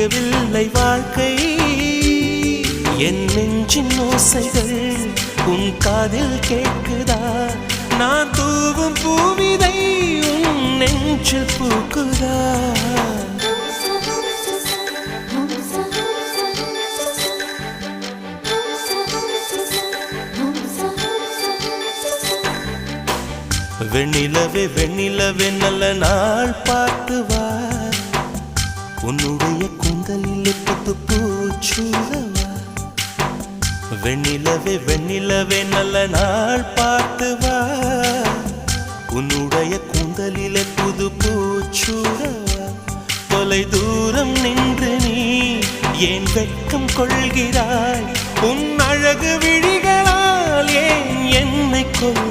புரியவில்லை வாழ்க்கை என் நெஞ்சின் ஓசைகள் உன் காதில் கேட்குதா நான் தூவும் பூவிதை உன் நெஞ்சில் பூக்குதா வெண்ணிலவே வெண்ணிலவே நல்ல நாள் பார்த்து வா உன்னுடைய கூந்தலில் புத்து பூச்சூடவா வெண்ணிலவே வெண்ணிலவே நல்ல நாள் பார்த்து வா உன்னுடைய கூந்தலில் புது பூச்சூடவா தொலை தூரம் நின்று நீ ஏன் வெட்கம் கொள்கிறாய் உன் அழகு விழிகளால் ஏன் என்னை கொள்